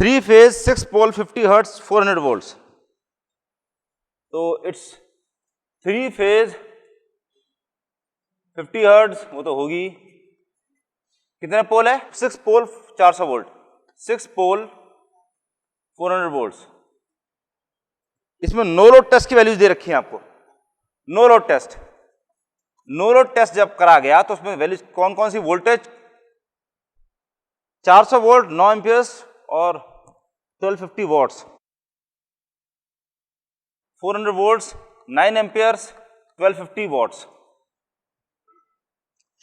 3 phase 6 pole 50 hertz 400 volts. तो it's 3 phase 50 hertz, वो तो होगी, कितने पोल है? 6 पोल 400 वोल्ट, 6 पोल 400 वोल्ट्स। इसमें नो लोड टेस्ट की वैल्यूज दे रखी है आपको। No load test, no load test जब करा गया तो उसमें वैल्यूज कौन कौन सी? वोल्टेज 400 वोल्ट 9 एम्पियर्स और 1250 watts, 400 volts 9 amperes 1250 watts.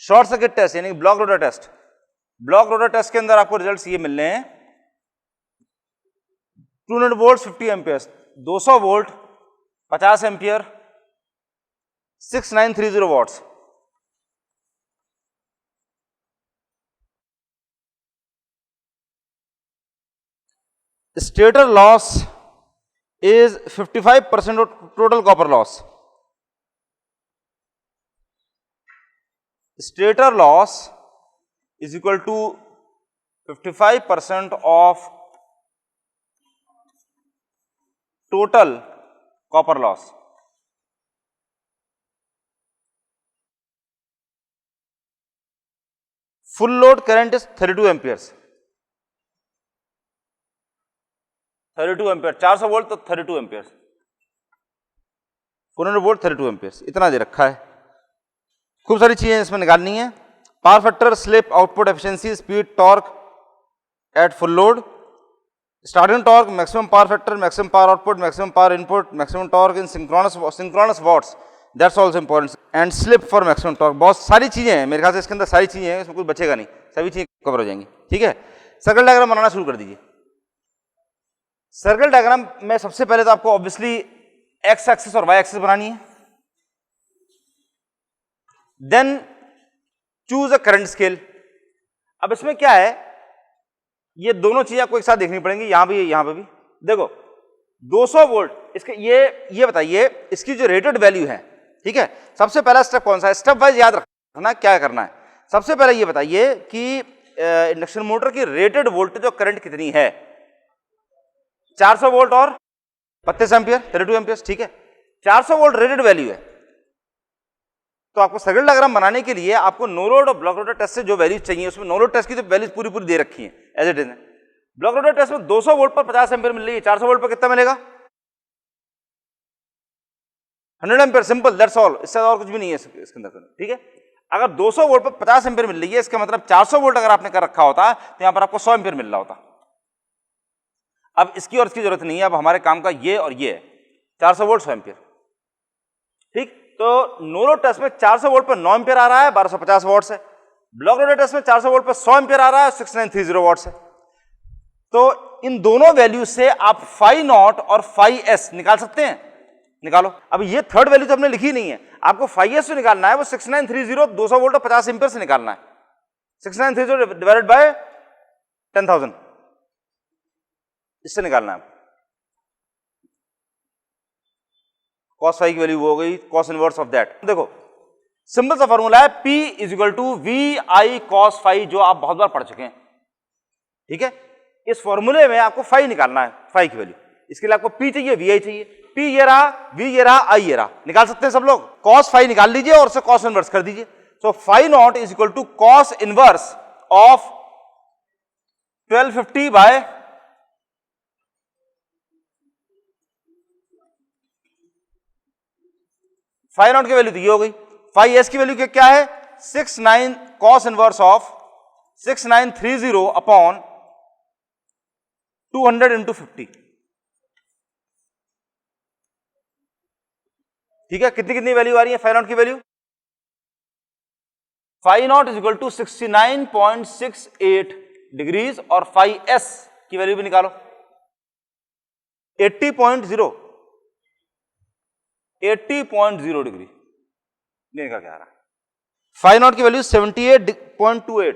Short circuit test यानी block rotor test, block rotor test के अंदर आपको रिजल्ट्स ये मिलने हैं 200 volt 50 amperes, 200 volt 50 ampere 6930 watts. Stator loss is 55% of total copper loss. Stator loss is equal to 55% of total copper loss. Full load current is 32 amperes. 32 ampere, 400 volt तो 32 ampere, 400 volt 32 ampere, इतना दे रखा है। खूब सारी चीजें इसमें निकालनी है। Power factor, slip, output efficiency, speed, torque at full load, starting torque, maximum power factor, maximum power output, maximum power input, maximum torque in synchronous watts, that's also important, and slip for maximum torque. बहुत सारी चीजें हैं, मेरे ख्याल से इसके अंदर सारी चीजें हैं, इसमें कुछ बचेगा नहीं, सभी चीजें कवर हो जाएंगी। ठीक है, सर्किट डायग्राम बनाना शुरू कर दीजिए। सर्किट डायग्राम में सबसे पहले तो आपको ऑब्वियसली एक्स एक्सिस और वाई एक्सिस बनानी है। Then choose a current scale. अब इसमें क्या है, ये दोनों चीजें आपको एक साथ देखनी पड़ेंगी, यहां भी यहां पे भी। देखो 200 वोल्ट, इसके ये बताइए इसकी जो रेटेड वैल्यू है, ठीक है, सबसे पहला स्टेप कौन सा है? स्टेप वाइज याद रखना क्या करना है। सबसे पहले ये बताइए कि इंडक्शन मोटर की रेटेड वोल्टेज और करंट कितनी है? 400 वोल्ट और 32 एम्पियर, 32 एम्पियर, ठीक है, 400 वोल्ट रेटेड वैल्यू है। तो आपको सर्किट डायग्राम बनाने के लिए आपको नो लोड और ब्लॉक रोटर टेस्ट से जो वैल्यूज चाहिए, उसमें नो लोड टेस्ट की तो वैल्यूज पूरी पूरी दे रखी है as it is. Block rotor test में 200 वोल्ट पर 50 एम्पियर मिल रही है, 400 वोल्ट पर कितना मिलेगा? 100 एम्पियर, सिंपल, दैट्स ऑल, इससे और कुछ भी नहीं है इसके अंदर। ठीक है, अगर 200 वोल्ट पर 50 एम्पियर मिल रही है, इसका मतलब 400 वोल्ट अगर आपने कर रखा होता तो यहां पर आपको 100 एम्पियर मिल रहा होता। अब इसकी और इसकी जरूरत नहीं है, अब हमारे काम का ये और ये है, 400 वोल्ट 100 एम्पियर। ठीक, तो नो लोड टेस्ट में 400 वोल्ट पर 9 एम्पियर आ रहा है, 1250 वॉट्स है। ब्लॉक रोटर टेस्ट में 400 वोल्ट पर 100 एम्पियर आ रहा है, 6930 वॉट्स है। तो इन दोनों वैल्यू से आप फाई नॉट और फाई एस निकाल सकते हैं, निकालो। अब ये थर्ड वैल्यू तो हमने लिखी नहीं है, आपको फाई एस जो निकालना है वो 6930 200 वोल्ट और 50 एम्पियर से निकालना है। 6930 डिवाइडेड बाय 10,000, इससे निकालना है। कॉस फाई की वैल्यू हो गई कॉस इनवर्स ऑफ दैट। देखो सिंपल सा फॉर्मूला है, P is equal to V I cos phi, जो आप बहुत बार पढ़ चुके हैं। ठीक है, इस फॉर्मूले में आपको फाई निकालना है, फाई की वैल्यू। इसके लिए आपको P चाहिए, वी आई चाहिए। P ये रहा, V ये रहा, I ये रहा, निकाल सकते हैं सब लोग। कॉस फाई निकाल लीजिए और उसे कॉस इनवर्स कर दीजिए। So phi naught is equal to cos inverse of 1250 by phi naught की वैल्यू तो ये हो गई। फाई एस की वैल्यू क्या है? 69 cos inverse of 6930 upon 200 into 50। ठीक है, कितनी कितनी वैल्यू आ रही है फाई नॉट की value? Phi naught is equal to 69.68 degrees और फाई एस की वैल्यू भी निकालो 80.0 डिग्री। निकल क्या आ रहा है? फाई नॉट की वैल्यू 78.28।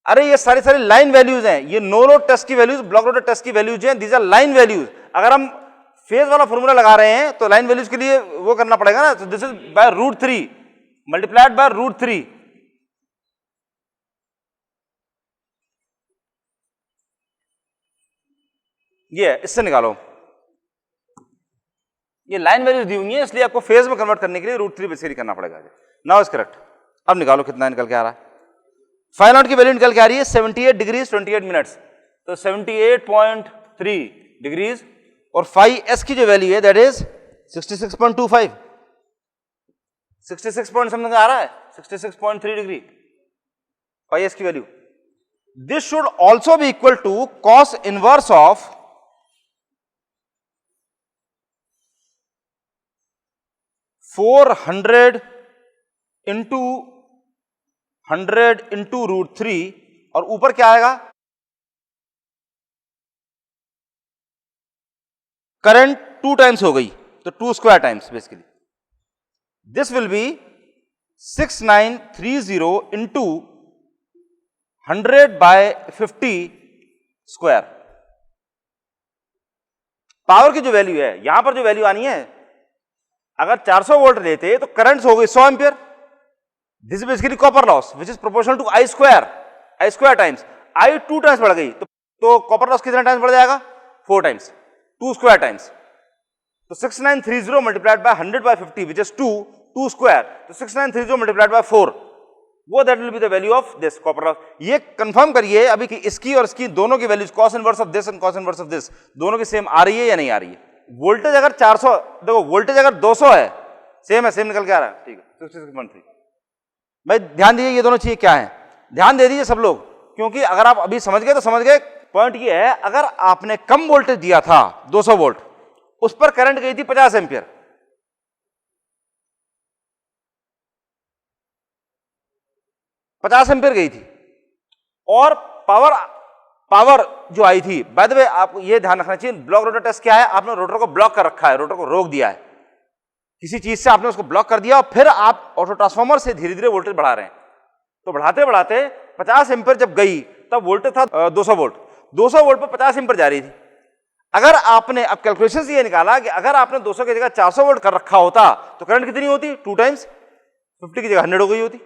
अरे ये सारी सारी लाइन वैल्यूज हैं, ये नो लोड टेस्ट की वैल्यूज, ब्लॉक रोटर टेस्ट की वैल्यूज हैं, दीज आर लाइन वैल्यूज। अगर हम फेज वाला फॉर्मूला लगा रहे हैं तो लाइन वैल्यूज के लिए वो करना पड़ेगा ना, तो this is by √3 multiplied by √3। ये है, इससे निकालो। ये लाइन वैल्यूज दी हुई है इसलिए आपको फेज में कन्वर्ट करने के लिए √3 बेसिकली करना पड़ेगा। Now is correct. अब निकालो कितना निकल के आ रहा है। फाइव नॉट की वैल्यू निकल के आ रही है 78 डिग्रीज 28 मिनट्स, तो 78.3 डिग्रीज, और फाइव एस की जो वैल्यू है दैट इज 66.25, 66 पॉइंट समथिंग आ रहा है, 66.3 डिग्री फाइव एस की value. This should also be equal to cos inverse of 400 into 100 into √3, और ऊपर क्या आएगा, करंट 2 टाइम्स हो गई तो 2 square times basically. This will B 6930 into 100/50 square. Power की जो वैल्यू है, यहां पर जो वैल्यू आनी है, अगर 400 वोल्ट लेते तो करंट हो गई 100 ampere. This is basically copper loss which is proportional to I square times. I 2 times बढ़ गई तो कॉपर लॉस कितना टाइम्स बढ़ जाएगा, 4 टाइम्स, 2 स्क्वायर टाइम्स। तो 6930 multiplied by 100/50 which is 2 square, तो 6930 मल्टीप्लाइड बाय 4, वो that will be the value of this copper loss. ये कंफर्म करिए अभी कि इसकी और इसकी दोनों की values cos inverse of this and cos inverse of this दोनों की सेम आ रही है या नहीं आ रही है। वोल्टेज अगर 400, देखो वोल्टेज अगर 200 है, सेम निकल के आ रहा है, ठीक है 66.3। भाई ध्यान दीजिए ये दोनों चीजें क्या है, ध्यान दे दीजिए सब लोग, क्योंकि अगर आप अभी समझ गए तो समझ गए। पॉइंट ये है, अगर आपने कम वोल्टेज दिया था 200 वोल्ट, उस पर करंट गई थी 50 एम्पियर, 50 एम्पियर गई थी, और पावर जो आई थी, बाय द वे आपको ये ध्यान रखना चाहिए, ब्लॉक रोटर टेस्ट क्या है, आपने रोटर को ब्लॉक कर रखा है, रोटर को रोक दिया है, किसी चीज से आपने उसको ब्लॉक कर दिया और फिर आप ऑटो ट्रांसफार्मर से धीरे धीरे वोल्टेज बढ़ा रहे हैं। तो बढ़ाते बढ़ाते 50 एम्पियर जब गई तब वोल्टेज था 200 वोल्ट, 200 वोल्ट पर 50 एम्पियर जा रही थी। अगर आपने अब कैलकुलेशन से ये निकाला कि अगर आपने 200 की जगह 400 वोल्ट कर रखा होता तो करंट कितनी होती, 2 टाइम्स, 50 की जगह 100 हो गई होती।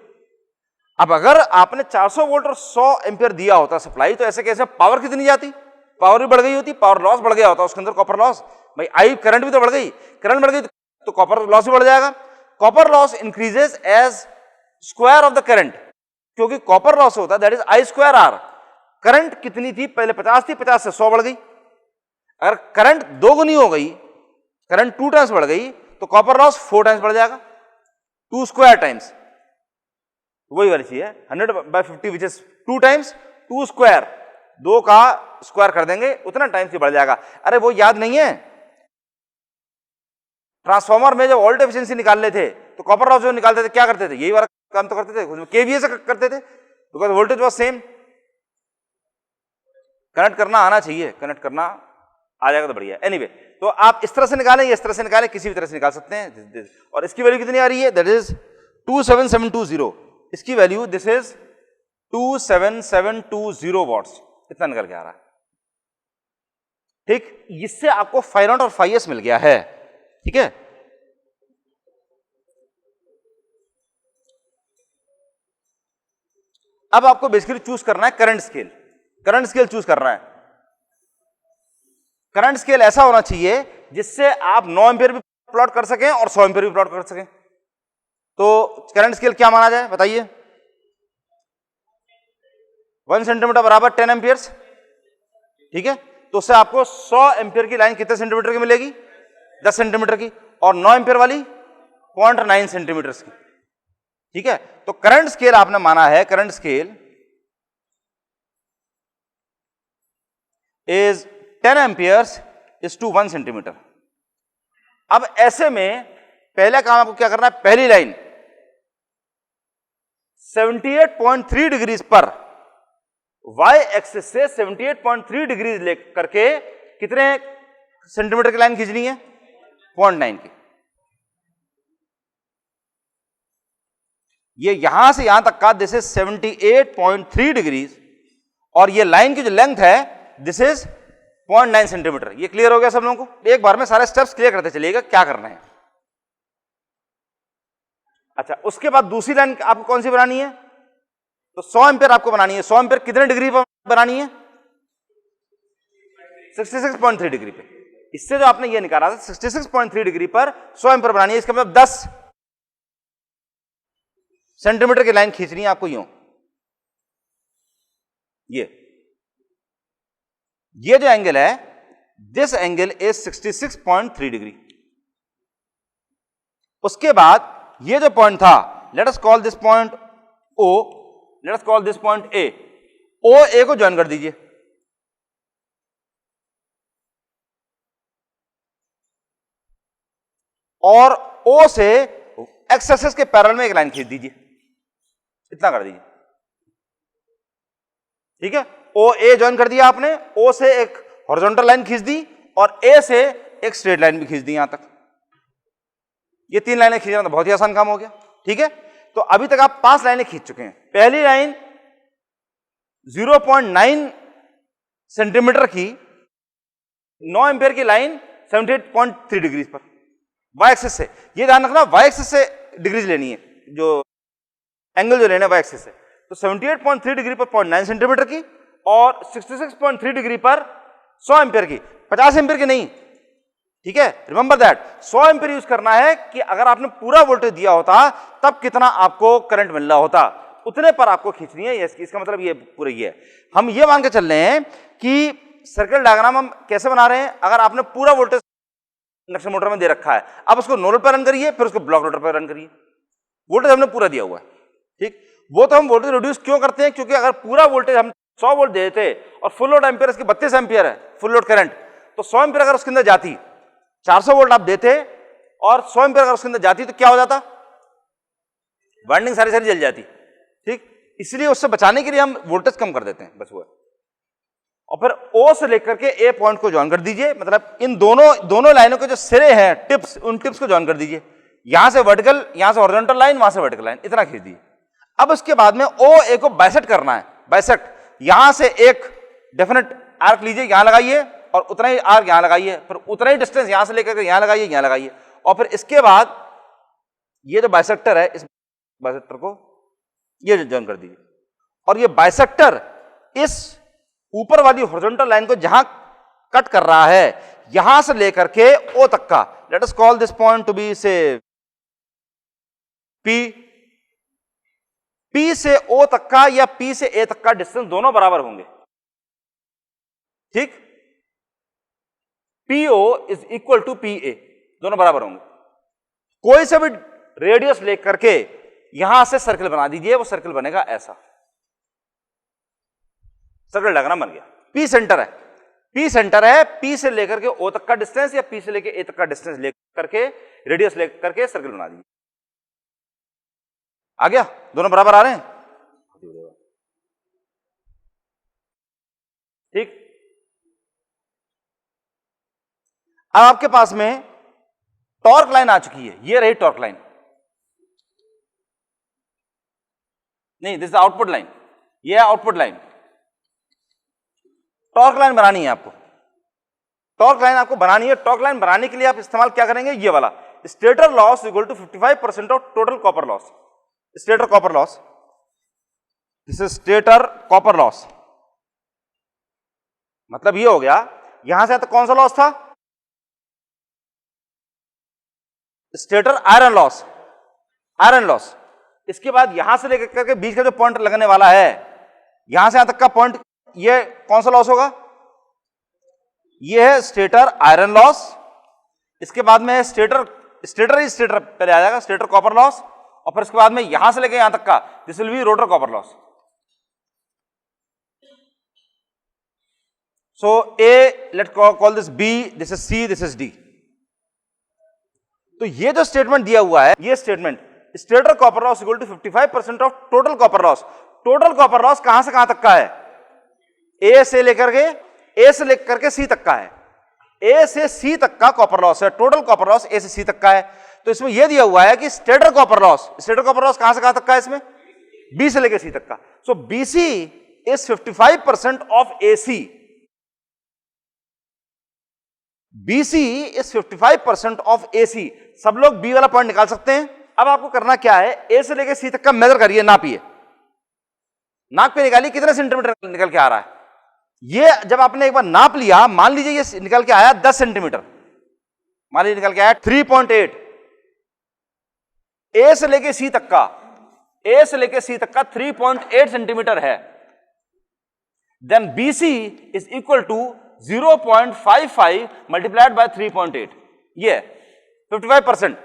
अब अगर आपने 400 वोल्ट और 100 एम्पियर दिया होता सप्लाई, तो ऐसे कैसे पावर कितनी जाती, पावर भी बढ़ गई होती, पावर लॉस बढ़ गया होता उसके अंदर, कॉपर लॉस। भाई आई करंट भी तो बढ़ गई, करंट बढ़ गई तो कॉपर लॉस भी बढ़ जाएगा। Copper loss increases as square of the current, क्योंकि कॉपर लॉस होता है that is I square R. Current कितनी थी, पहले 50 थी, 50 से 100 बढ़ गई। अगर करंट 2 गुनी हो गई, करंट 2 टाइम्स बढ़ गई, तो कॉपर लॉस 4 टाइम्स बढ़ जाएगा, 2 स्क्वायर टाइम्स। वही वाली चीज है 100/50 विच इज 2 टाइम्स, 2 स्क्वायर, 2 का स्क्वायर कर देंगे उतना टाइम्स ही बढ़ जाएगा। अरे वो याद नहीं है, ट्रांसफार्मर में जब वोल्ट एफिशिएंसी निकाल लेते तो कॉपर लॉस जो निकालते थे क्या करते थे, यही वाला काम तो करते थे, केवीए से करते थे, because voltage was same. Connect करना आना चाहिए, कनेक्ट करना आ जाएगा तो बढ़िया। एनीवे, तो आप इस तरह से निकालें या इस तरह से निकालें, किसी भी तरह से निकाल सकते हैं। और इसकी वैल्यू कितनी आ रही है, दैट इज 27720, इसकी वैल्यू दिस इज 27720 वॉट्स, इतना निकल के आ रहा है। ठीक, इससे आपको फाइव नॉट और 5S मिल गया है। ठीक है, अब आपको बेसिकली चूज करना है current scale, current scale choose करना है। करंट स्केल ऐसा होना चाहिए जिससे आप 9 एम्पियर भी प्लॉट कर सकें और 100 एम्पियर भी प्लॉट कर सकें। तो करंट स्केल क्या माना जाए बताइए, 1 सेंटीमीटर बराबर 10 एम्पियर्स। ठीक है, तो उससे आपको 100 एम्पियर की लाइन कितने सेंटीमीटर की मिलेगी, 10 सेंटीमीटर की, और 9 एम्पियर वाली 0.9 सेंटीमीटर की। ठीक है, तो करंट स्केल आपने माना है, current scale is 10 amperes is to 1 centimetre. अब ऐसे में पहले काम आपको क्या करना है, पहली लाइन 78.3 डिग्रीज पर y एक्सिस से 78.3 डिग्रीज लेकर के कितने सेंटीमीटर की लाइन खींचनी है, 0.9 की। ये यहां से यहां तक का दिस इज 78.3 डिग्रीज, और ये लाइन की जो लेंथ है दिस इज 0.9 सेंटीमीटर। ये क्लियर हो गया सब लोगों को? एक बार में सारे स्टेप्स क्लियर करते चलिएगा क्या करना है। अच्छा, उसके बाद दूसरी लाइन आपको कौन सी बनानी है, तो 100 एम्पियर आपको बनानी है। 100 एम्पियर कितने डिग्री पर बनानी है, 66.3 डिग्री पे। इससे जो आपने ये निकाला था 66.3 डिग्री पर 100 एम्पीयर बनानी है, इसका मतलब 10 सेंटीमीटर की लाइन खींचनी है आपको यूं। ये जो एंगल है, दिस एंगल इज 66.3 डिग्री। उसके बाद ये जो पॉइंट था, late us call this point O, late us call this point A। O A को ज्वाइन कर दीजिए। और O से एक्स एक्सिस के पैरेलल में एक लाइन खींच दीजिए, इतना कर दीजिए। ठीक है, O A ज्वाइन कर दिया आपने, O से एक हॉरिजॉन्टल लाइन खींच दी और A से एक स्ट्रेट लाइन भी खींच दी यहां तक। ये 3 लाइनें खींचना तो बहुत ही आसान काम हो गया। ठीक है, तो अभी तक आप 5 लाइनें खींच चुके हैं। पहली लाइन 0.9 सेंटीमीटर की 9 एम्पियर की लाइन 78.3 डिग्री पर वाई एक्सिस से। ये ध्यान रखना, वाई एक्सिस से डिग्रीज लेनी है, जो एंगल जो लेना है वाई एक्सिस से। तो 78.3 डिग्री पर 0.9 सेंटीमीटर की और 66.3 डिग्री पर 100 एम्पियर की, 50 एम्पियर की नहीं। ठीक है, रिमेंबर दैट 100 एम्पियर यूज करना है कि अगर आपने पूरा वोल्टेज दिया होता तब कितना आपको करंट मिल रहा होता, उतने पर आपको खींचनी है। इसका मतलब ये पूरा ये है। हम ये मान के चल रहे हैं कि सर्किट डायग्राम हम कैसे बना रहे हैं। अगर आपने पूरा वोल्टेज इंडक्शन मोटर में दे रखा है, अब उसको नोडल पर रन करिए, फिर उसको ब्लॉक रोटर पर रन करिए। वोल्टेज हमने पूरा दिया हुआ है। ठीक, वो तो हम वोल्टेज रिड्यूस क्यों करते हैं, क्योंकि अगर पूरा वोल्टेज हम 100 वोल्ट देते और फुल लोड एम्पियर इसकी 32 एम्पियर है फुल लोड करंट, तो 100 एम्पियर अगर उसके अंदर जाती, 400 वोल्ट आप देते और 100 एम्पियर अगर उसके अंदर जाती तो क्या हो जाता, वाइंडिंग सारी जल जाती। ठीक, इसलिए उससे बचाने के लिए हम वोल्टेज कम कर देते हैं, बस वो है। और फिर O से लेकर के A पॉइंट को ज्वाइन कर दीजिए, मतलब इन दोनों लाइनों के जो सिरे हैं, टिप्स, उन टिप्स को ज्वाइन कर दीजिए। यहां से वर्टिकल, यहां से हॉरिजॉन्टल लाइन, वहां से वर्टिकल लाइन, इतना खींच दीजिए। अब उसके बाद में OA को बाइसेक्ट करना है, बाइसेक्ट। यहां से एक डेफिनेट आर्क लीजिए, यहां लगाइए और उतना ही आर्क यहां लगाइए, फिर उतना ही डिस्टेंस यहां से लेकर के यहां लगाइए, यहां लगाइए। और फिर इसके बाद ये जो बाइसेक्टर है, इस बाइसेक्टर को ये ज्वाइन कर दीजिए। और ये बाइसेक्टर इस ऊपर वाली हॉरिजॉन्टल लाइन को जहां कट कर रहा है, यहां से लेकर के O तक का, let us call this point to be से P। P से O तक का या P से A तक का डिस्टेंस दोनों बराबर होंगे। ठीक, PO is equal to PA, दोनों बराबर होंगे। कोई से भी रेडियस लेकर के यहां से सर्कल बना दीजिए, वो सर्कल बनेगा ऐसा, सर्कल डायग्राम बन गया। P सेंटर है, P सेंटर है, P से लेकर के O तक का डिस्टेंस या P से लेकर A तक का डिस्टेंस लेकर के रेडियस लेकर के सर्कल बना दीजिए। आ गया, दोनों बराबर आ रहे हैं। ठीक, अब आपके पास में टॉर्क लाइन आ चुकी है, ये रही टॉर्क लाइन, नहीं दिस इज आउटपुट लाइन, ये है आउटपुट लाइन। टॉर्क लाइन बनानी है आपको, टॉर्क लाइन आपको बनानी है। टॉर्क लाइन बनाने के लिए आप इस्तेमाल क्या करेंगे, ये वाला stator loss equal to 55% of total copper loss. Stator copper loss, this is stator copper loss. मतलब ये हो गया, यहां से तो कौन सा लॉस था, stator iron loss, iron loss. इसके बाद यहां से लेकर करके बीच का जो पॉइंट लगने वाला है, यहां से यहां तक का पॉइंट, ये कौन सा लॉस होगा, ये है स्टेटर आयरन लॉस। इसके बाद में स्टेटर पहले आ जाएगा, स्टेटर कॉपर लॉस। और फिर इसके बाद में यहां से लेकर यहां तक का, this will be rotor copper loss. So A, let call this B, this is C, this is D. तो ये जो स्टेटमेंट दिया हुआ है, ये statement stator copper loss equal to 55% of total copper loss. Total copper loss कहां से कहां तक का है, ए से लेकर के सी तक का है। ए से सी तक का कॉपर लॉस है, टोटल कॉपर लॉस ए से सी तक का है। तो इसमें यह दिया हुआ है कि स्टेटर कॉपर लॉस कहां से कहां तक का है, इसमें बी से लेकर सी तक का। So BC is 55% of AC, BC is 55% of AC. सब लोग बी वाला पॉइंट निकाल सकते हैं। अब आपको करना क्या है, ए से लेकर सी तक का मेजर करिए, नापिए, नाक पे निकालिए कितने सेंटीमीटर निकल के आ रहा है। ये जब आपने एक बार नाप लिया, मान लीजिए ये निकल के आया 10 सेंटीमीटर, मान लीजिए निकल के आया 3.8, ए से लेके सी तक का, ए से लेके सी तक का 3.8 सेंटीमीटर है, then BC is equal to 0.55 multiplied by 3.8, ये 55%।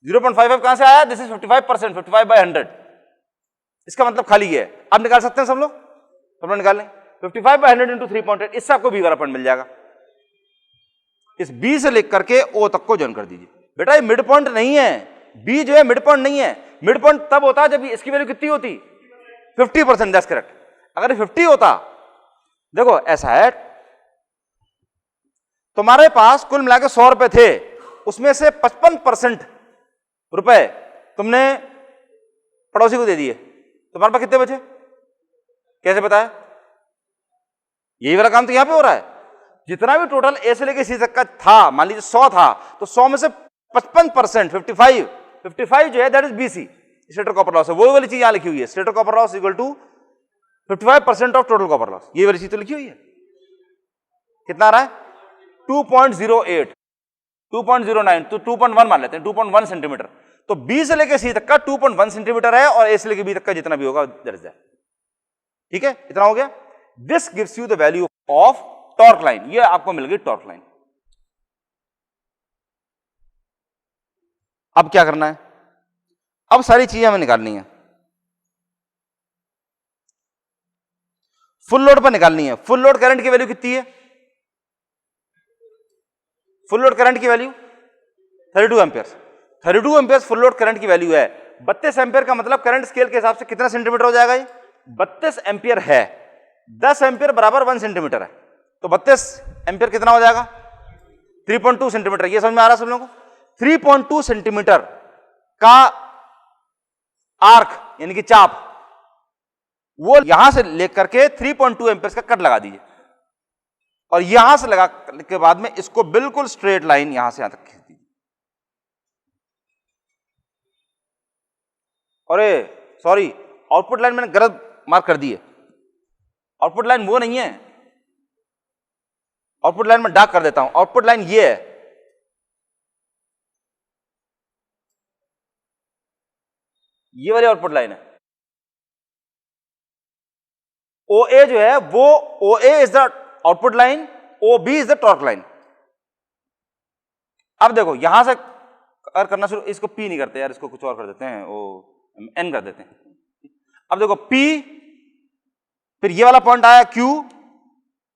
0.55 कहां से आया? दिस इज 55%, 55 बाय 100, इसका मतलब खाली ये है। आप निकाल सकते हैं सब लोग निकाल लें। 55 बाय 100 इंटू 3.8, इससे आपको बी वाला पॉइंट मिल जाएगा। इस बी से लेकर के ओ तक को ज्वाइन कर दीजिए। बेटा ये मिड पॉइंट नहीं है, बी जो है मिड पॉइंट नहीं है। मिड पॉइंट तब होता है जब इसकी वैल्यू कितनी होती? 50%, दैट्स करेक्ट। अगर 50 होता, देखो ऐसा है, तुम्हारे पास कुल मिलाकर 100 रुपए थे, उसमें से 55% रुपए तुमने पड़ोसी को दे दिए, तुम्हारे पास कितने बचे? कैसे बताया? यही वाला काम तो यहां पे हो रहा है। जितना भी टोटल ए से लेके सी तक का था, मान लीजिए 100 था, तो 100 में से 55%, 55 जो है that is BC, stator copper loss है। वो वाली चीज यहां लिखी हुई है, stator copper loss equal to 55% of total copper loss, ये वाली चीज तो लिखी हुई है। कितना आ रहा है? 2.08, 2.09, तो 2.1 मान लेते हैं, 2.1 सेंटीमीटर। तो बी से लेके सी तक का 2.1 सेंटीमीटर है, और ए से लेके बी तक का जितना भी होगा दैट इज दैट। ठीक है, इतना हो गया। This gives you the value of torque line, ये आपको मिल गई टॉर्क लाइन। अब क्या करना है? अब सारी चीजें हमें निकालनी है, फुल लोड पर निकालनी है। फुल लोड करंट की वैल्यू कितनी है? फुल लोड करंट की value 32 amperes. 32 amperes full load current की वैल्यू है। 32 एम्पियर का मतलब करंट स्केल के हिसाब से कितना सेंटीमीटर हो जाएगा? ये 32 एम्पियर है, 10 एम्पियर बराबर 1 सेंटीमीटर है, तो 32 एम्पियर कितना हो जाएगा? 3.2 सेंटीमीटर। ये समझ में आ रहा है सब लोगों को? 3.2 सेंटीमीटर का आर्क यानी कि चाप, वो यहां से लेकर के 3.2 एम्पियर का कट लगा दीजिए, और यहां से लगा के बाद में इसको बिल्कुल स्ट्रेट लाइन यहां से यहां तक खींच दीजिए। अरे सॉरी, आउटपुट लाइन मैंने गलत मार्क कर दी है। आउटपुट लाइन वो नहीं है, आउटपुट लाइन में डार्क कर देता हूं। आउटपुट लाइन ये है, ये वाली आउटपुट लाइन है। ओ ए जो है वो, O A is the output line, O B is the torque line. अब देखो यहां से करना शुरू, इसको पी नहीं करते यार, इसको कुछ और कर देते हैं, ओ एन कर देते हैं। अब देखो पी, फिर ये वाला पॉइंट आया क्यू,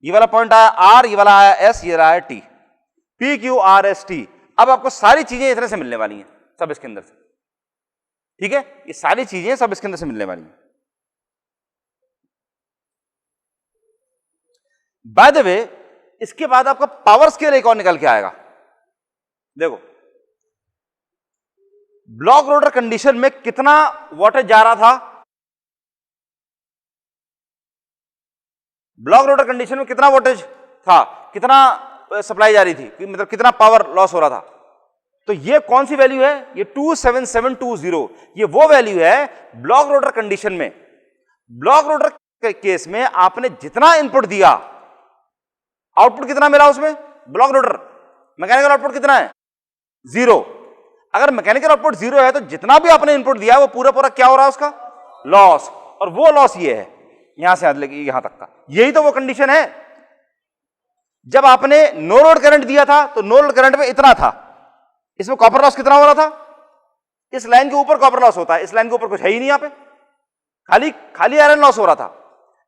ये वाला पॉइंट आया आर, ये वाला आया एस, ये रहा है T, P Q R S T. अब आपको सारी चीजें इतने से मिलने वाली हैं, सब इसके अंदर से। ठीक है, ये सारी चीजें सब इसके अंदर से मिलने वाली हैं। बाय द वे, इसके बाद आपका पावर स्केल एक और निकल के आएगा। देखो ब्लॉक रोटर कंडीशन में कितना वोल्टेज जा रहा था, ब्लॉक रोटर कंडीशन में कितना वोल्टेज था, कितना सप्लाई जा रही थी, मतलब कितना पावर लॉस हो रहा था। तो ये कौन सी वैल्यू है? ये 27720, ये वो वैल्यू है ब्लॉक रोटर कंडीशन में। ब्लॉक रोटर के केस में आपने जितना इनपुट दिया, आउटपुट कितना मिला उसमें? ब्लॉक रोटर मैकेनिकल आउटपुट कितना है? 0। अगर मैकेनिकल आउटपुट 0 है तो जितना भी आपने इनपुट दिया वो पूरा पूरा क्या हो रहा है उसका? लॉस। और वो लॉस ये है, यहां से यहां तक का। यही तो वो कंडीशन है। जब आपने नो लोड करंट दिया था तो नो लोड करंट में इतना था, इसमें कॉपर लॉस कितना हो रहा था? इस लाइन के ऊपर कॉपर लॉस होता है, इस लाइन के ऊपर कुछ है ही नहीं, यहां पे खाली आयरन लॉस हो रहा था।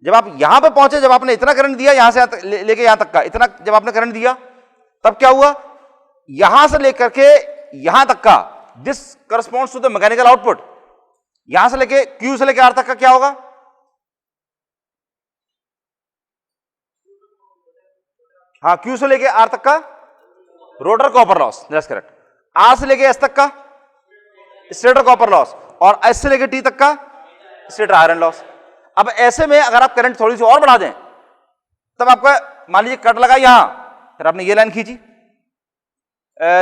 जब आप यहां पे पहुंचे, जब आपने इतना करंट दिया यहां से लेके यहां तक का, इतना जब आपने करंट दिया तब क्या हुआ? यहां से लेकर के यहां तक का, this corresponds to the mechanical output. यहां से लेके क्यू से लेके आर तक का क्या होगा? हाँ, क्यू से लेके आर तक का rotor copper loss, that's correct. R से लेके एस तक का स्टेटर कॉपर लॉस, और एस से लेके टी तक का स्टेटर आयरन लॉस। अब ऐसे में अगर आप करंट थोड़ी सी और बढ़ा दें, तब आपका मान लीजिए कट लगा यहां, फिर आपने ये लाइन खींची,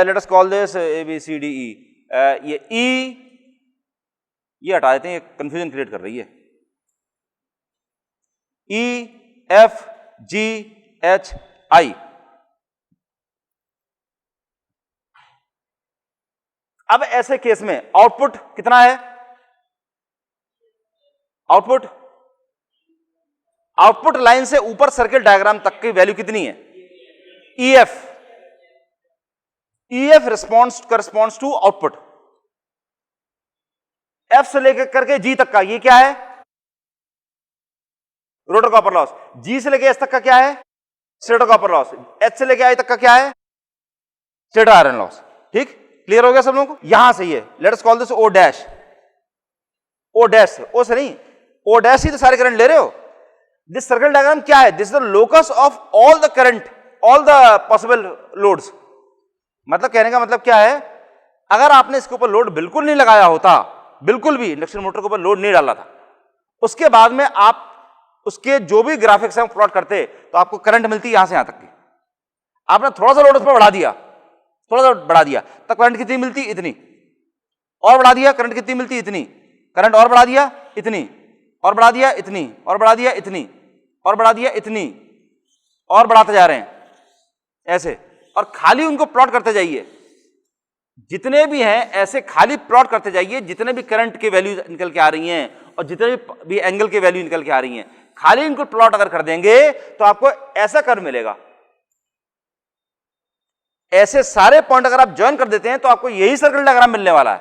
let us call this A B C D E, ये ई, ये हटा देते हैं, ये कंफ्यूजन क्रिएट कर रही है। E F GHI। अब ऐसे केस में आउटपुट कितना है? आउटपुट लाइन से ऊपर सर्किट डायग्राम तक की वैल्यू कितनी है? EF response corresponds to output. F से लेकर करके G तक का ये क्या है? Rotor copper loss. G से लेकर S तक का क्या है? Stator copper loss. H से लेकर I तक का क्या है? Stator iron loss. ठीक, क्लियर हो गया सब लोगों को? यहां से ये late us call this O dash. O dash, O से नहीं, O डैश ही तो सारे करंट ले रहे हो। दिस सर्किट डायग्राम क्या है? This is the locus of all the current, all the possible loads. मतलब कहने का मतलब क्या है, अगर आपने इसके ऊपर लोड बिल्कुल नहीं लगाया होता, बिल्कुल भी इंडक्शन मोटर के ऊपर लोड नहीं डाला था, उसके बाद में आप उसके जो भी ग्राफिक्स हैं प्लॉट करते तो आपको करंट मिलती यहां से यहां तक की। आपने थोड़ा सा लोड उस पर बढ़ा दिया, थोड़ा सा बढ़ा दिया, तब करंट कितनी मिलती? इतनी। और बढ़ा दिया, करंट कितनी मिलती? इतनी। करंट और बढ़ा दिया, इतनी। और बढ़ा दिया, इतनी। और बढ़ा दिया, इतनी। और बढ़ा दिया, इतनी। और बढ़ाते जा रहे हैं ऐसे, और खाली उनको प्लॉट करते जाइए। जितने भी हैं ऐसे खाली प्लॉट करते जाइए, जितने भी करंट की वैल्यू निकल के आ रही हैं और जितने भी एंगल की वैल्यू निकल के आ रही हैं, खाली इनको प्लॉट अगर कर देंगे तो आपको ऐसा कर्व मिलेगा। ऐसे सारे पॉइंट अगर आप ज्वाइन कर देते हैं तो आपको यही सर्किट डायग्राम मिलने वाला है।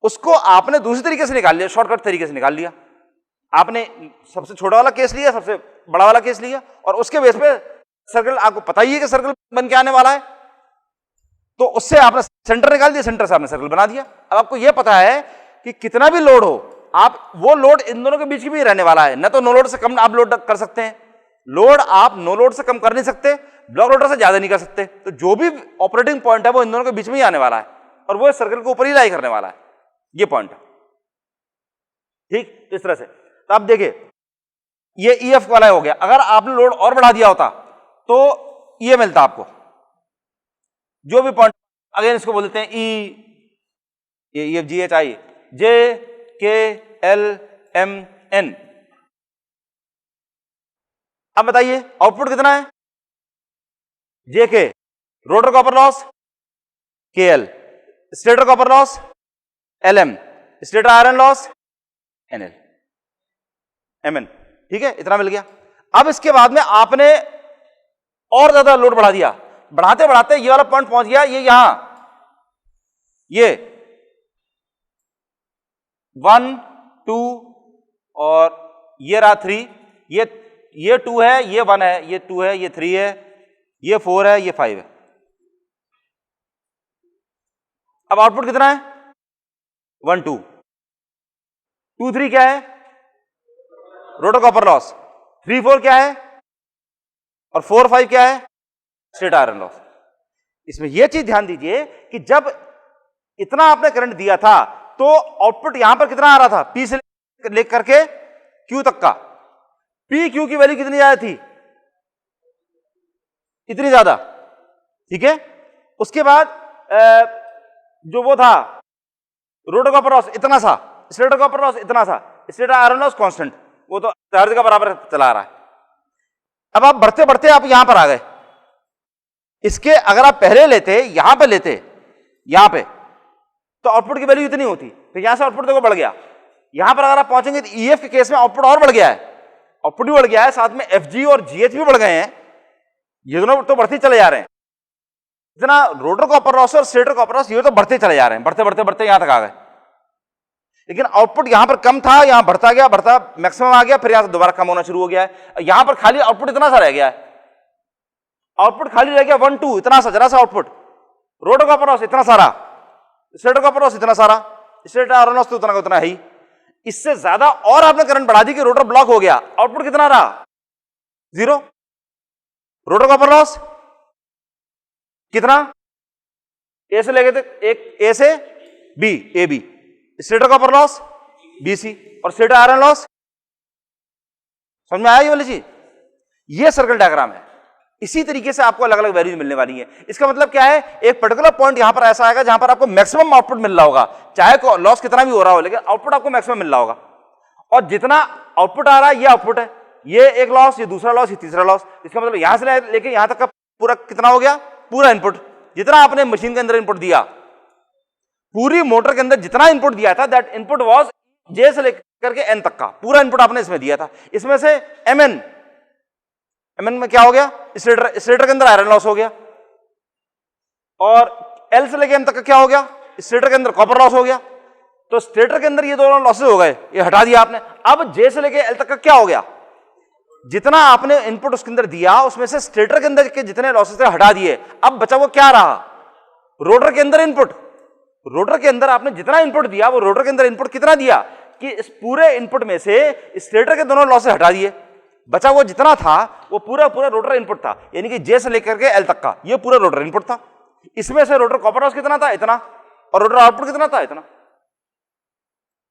उसको आपने दूसरी तरीके से निकाल लिया, शॉर्टकट तरीके से निकाल लिया। आपने सबसे छोटा वाला केस लिया, सबसे बड़ा वाला केस लिया, और उसके बेस पे सर्कल आपको पता ही है कि सर्कल बन के आने वाला है, तो उससे आपने सेंटर निकाल दिया, सेंटर से आपने सर्कल बना दिया। अब आपको यह पता है कि कितना भी लोड हो, आप वो लोड इन दोनों के बीच की भी रहने वाला है। न तो नो लोड से कम आप लोड कर सकते हैं, लोड आप नो लोड से कम कर नहीं सकते, ब्लॉक लोडर से ज्यादा नहीं कर सकते। तो जो भी ऑपरेटिंग पॉइंट है वो इन दोनों के बीच में ही आने वाला है, और वो सर्कल के ऊपर ही लाई करने वाला है, ये पॉइंट। ठीक, इस तरह से। तो आप देखिए ये EF वाला हो गया। अगर आपने लोड और बढ़ा दिया होता तो ये मिलता आपको, जो भी पॉइंट, अगेन इसको बोल देते हैं EF GHI JKLMN। अब बताइए आउटपुट कितना है? JK rotor copper loss, KL stator copper loss, LM stator iron loss, NL MN। ठीक है, इतना मिल गया। अब इसके बाद में आपने और ज्यादा लोड बढ़ा दिया, बढ़ाते बढ़ाते ये वाला पॉइंट पहुंच गया, ये यहां, ये 1 2 और ये रहा 3, ये 2 है, ये 1 है, ये 2 है, ये 3 है, ये 4 है, ये 5 है। अब आउटपुट कितना है? 1 2 2 3 क्या है? Rotor copper loss. 3 4 क्या है? और 4 5 क्या है? State iron loss. इसमें यह चीज ध्यान दीजिए कि जब इतना आपने करंट दिया था तो आउटपुट यहां पर कितना आ रहा था? P से लेकर के Q तक का। P Q की वैल्यू कितनी ज्यादा थी? इतनी ज्यादा। ठीक है, उसके बाद जो वो था रोटर कॉपर लॉस इतना सा, स्टेटर कॉपर लॉस इतना सा, स्टेटर आयरन लॉस कांस्टेंट, वो तो चार्ज का बराबर चला रहा है। अब आप बढ़ते बढ़ते आप यहां पर आ गए। इसके अगर आप पहले लेते, यहां पे लेते, यहां पे, तो आउटपुट की वैल्यू इतनी होती, तो यहां से आउटपुट देखो बढ़ गया। यहां पर अगर आप पहुंचेंगे तो EF के केस में आउटपुट और बढ़ गया है, आउटपुट भी बढ़ गया है, साथ में FG और GH भी बढ़ गए हैं। ये दोनों तो बढ़ते चले जा रहे हैं। इतना रोटर कॉपर लॉस और स्टेटर कॉपर लॉस ये तो बढ़ते चले जा रहे हैं, बढ़ते बढ़ते बढ़ते यहां तक आ गए। लेकिन आउटपुट यहां पर कम था, यहां बढ़ता गया, बढ़ता मैक्सिमम आ गया, फिर यहां से दोबारा कम होना शुरू हो गया है। यहां पर खाली आउटपुट इतना सा रह गया है, आउटपुट खाली रह गया 1 2, इतना सा जरा सा आउटपुट। रोटर कॉपर लॉस इतना सारा, स्टेटर कॉपर लॉस इतना सारा, स्टेटर आयरन लॉस तो उतना का उतना है ही। इससे ज्यादा और आपने करंट बढ़ा दी कि रोटर ब्लॉक हो गया, आउटपुट कितना रहा? 0। रोटर कॉपर लॉस कितना? ए से लेके एक ए से B, A B, stator copper loss BC, और स्टेटर आयरन लॉस। समझ में आया ये वाली चीज? ये सर्कल डायग्राम है। इसी तरीके से आपको अलग अलग वैल्यूज मिलने वाली है। इसका मतलब क्या है? एक पर्टिकुलर पॉइंट यहां पर ऐसा आएगा जहां पर आपको मैक्सिमम आउटपुट मिल रहा होगा, चाहे लॉस कितना भी हो रहा हो, लेकिन आउटपुट आपको मैक्सिमम मिल रहा होगा। और जितना आउटपुट आ रहा है ये आउटपुट है, ये एक लॉस, ये दूसरा लॉस, ये तीसरा लॉस। इसका मतलब यहां से लेके यहां तक का पूरा कितना हो गया, पूरा इनपुट जितना आपने मशीन के अंदर इनपुट दिया, पूरी मोटर के अंदर जितना इनपुट दिया था, दैट इनपुट वाज जे से लेकर के एन तक का पूरा इनपुट आपने इसमें दिया था। इसमें से एमएन में क्या हो गया, स्टेटर के अंदर आयरन लॉस हो गया, और एल से लेकर एम तक का क्या हो गया, स्टेटर के अंदर कॉपर लॉस हो गया। तो स्टेटर के अंदर ये दोनों लॉसेस हो गए, ये हटा दिया आपने। अब जे से लेकर एल तक का क्या हो गया, जितना आपने इनपुट उसके अंदर दिया उसमें से स्टेटर के अंदर के जितने लॉसेस थे हटा दिए। अब बचा वो क्या रहा, रोटर के अंदर इनपुट। रोटर के अंदर आपने जितना इनपुट दिया, वो रोटर के अंदर इनपुट कितना दिया कि इस पूरे इनपुट में से स्टेटर के दोनों लॉसेस हटा दिए, बचा वो जितना था वो पूरा पूरा रोटर इनपुट था, यानी कि जे से लेकर के एल तक का ये पूरा रोटर इनपुट था। इसमें से रोटर कॉपर लॉस कितना था, इतना, और रोटर आउटपुट कितना था, इतना।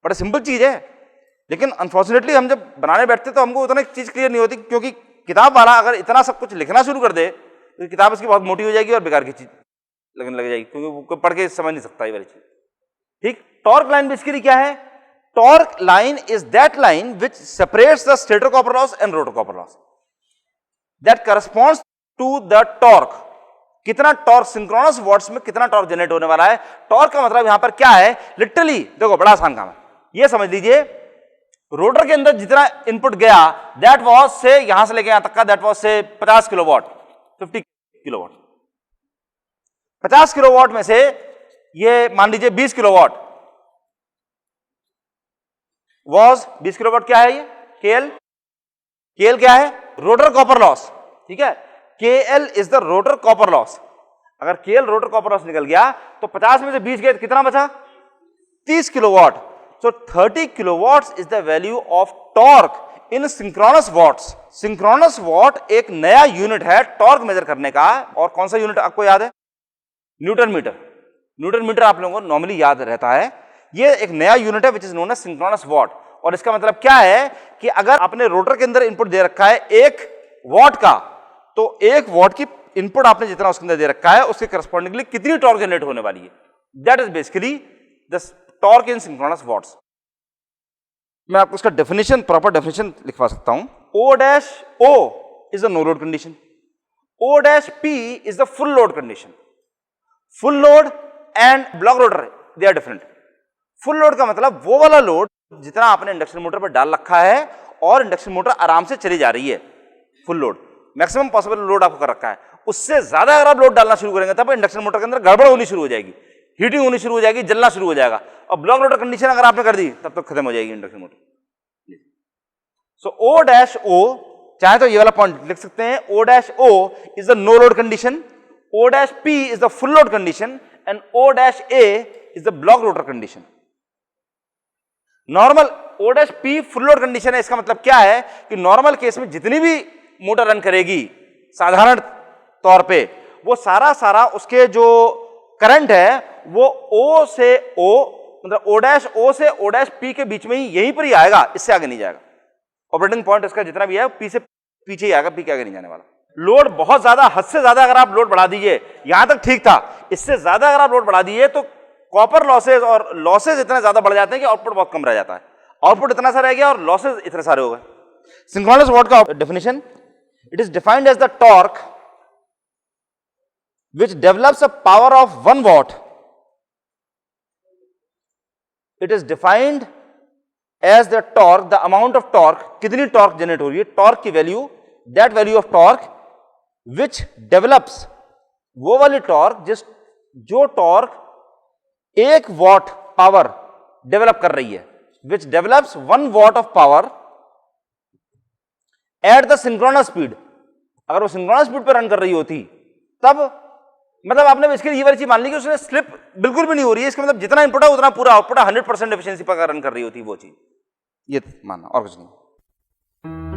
बड़ा सिंपल चीज है, लेकिन अनफॉर्चुनेटली हम जब बनाने बैठते तो हमको उतना चीज क्लियर नहीं होती, क्योंकि किताब वाला अगर इतना सब कुछ लिखना शुरू कर दे तो किताब इसकी बहुत मोटी हो जाएगी और बेकार की चीज लगने लग जाएगी, क्योंकि वो पढ़ के समझ नहीं सकता ये वाली चीज। ठीक, टॉर्क लाइन बेसिकली क्या है, torque line is that line which separates the stator copper loss and rotor copper loss, that corresponds to the torque. कितना टॉर्क, सिंक्रोनस वॉट्स में कितना टॉर्क जनरेट होने वाला है। टॉर्क का मतलब यहां पर क्या है, लिटरली देखो बड़ा आसान काम है, ये समझ लीजिए रोटर के अंदर जितना इनपुट गया दैट वाज से यहां से लेके यहां तक का दैट वाज से 50 किलोवाट, 50 किलोवाट। 50 किलोवाट में से ये मान लीजिए 20 किलोवाट वाज, 20 किलोवाट क्या है ये, केएल क्या है, रोटर कॉपर लॉस। ठीक है, KL is the rotor copper loss. अगर केएल रोटर कॉपर लॉस निकल गया तो 50 में से 20 गए, कितना बचा, 30 kilowatt. So 30 kilowatts is the value of torque in synchronous watts. Synchronous watt एक नया यूनिट है टॉर्क मेजर करने का, और कौन सा यूनिट आपको याद है, न्यूटन मीटर। न्यूटन मीटर आप लोगों को नॉर्मली याद रहता है। ये एक नया यूनिट है which is known as synchronous watt. और इसका मतलब क्या है कि अगर आपने रोटर के अंदर इनपुट दे रखा है 1 वॉट का, तो 1 वॉट की इनपुट आपने जितना उसके अंदर दे रखा है उसके करस्पॉन्डिंगली कितनी टॉर्क जनरेट होने वाली है, that is basically the torque in synchronous watts. मैं आपको इसका डेफिनेशन, प्रॉपर डेफिनेशन लिखवा सकता हूं। O dash O is the no load condition, O dash P is the full load condition. Full load and block rotor they are different. Full load का मतलब वो वाला लोड जितना आपने इंडक्शन मोटर पर डाल रखा है और इंडक्शन मोटर आराम से चली जा रही है, full load, maximum possible load आपको कर रखा है। उससे ज्यादा अगर आप लोड डालना शुरू करेंगे तब इंडक्शन मोटर के अंदर गड़बड़ होनी शुरू हो जाएगी, हीटिंग होनी शुरू हो जाएगी, जलना शुरू हो जाएगा। और ब्लॉक रोटर कंडीशन अगर आपने कर दी तब तक खत्म हो जाएगी इंडक्शन मोटर। सो O डैश O, चाहे तो ये वाला पॉइंट लिख सकते हैं, O dash O is the no load condition, O dash P is the full load condition and O dash A is the block rotor condition. Normal O dash P full load condition है। इसका मतलब क्या है कि normal case में जितनी भी motor run करेगी साधारण तौर पे, वो सारा उसके जो करंट है वो O से O, मतलब O डैश O से O डैश P के बीच में ही यहीं पर ही आएगा, इससे आगे नहीं जाएगा। ऑपरेटिंग पॉइंट इसका जितना भी है P से पीछे ही आएगा, P के आगे नहीं जाने वाला। लोड बहुत ज्यादा, हद से ज्यादा अगर आप लोड बढ़ा दीजिए, यहां तक ठीक था, इससे ज्यादा अगर आप लोड बढ़ा दीजिए तो कॉपर लॉसेज और लॉसेज इतने ज्यादा बढ़ जाते हैं कि आउटपुट बहुत कम रह जाता है। आउटपुट इतना सा रह गया और लॉसेज इतने सारे हो गए। सिंक्रोनस वॉट का definition, it is defined as the torque which develops a power of 1 watt. It is defined as the torque, the amount of torque, कितनी टॉर्क जनरेट हो रही है, टॉर्क की value, that value of torque which develops, वो वाली torque जो torque 1 what power develop कर रही है, which develops 1 what of power at the synchronous speed. अगर वो सिंक्रोनस स्पीड पर रन कर रही होती तब, मतलब आपने इसके लिए ये वाली चीज मान ली कि उसने स्लिप बिल्कुल भी नहीं हो रही है, इसका मतलब जितना इनपुट है उतना पूरा आउटपुट 100% एफिशिएंसी पर रन कर रही होती है वो चीज, ये मानना और कुछ नहीं।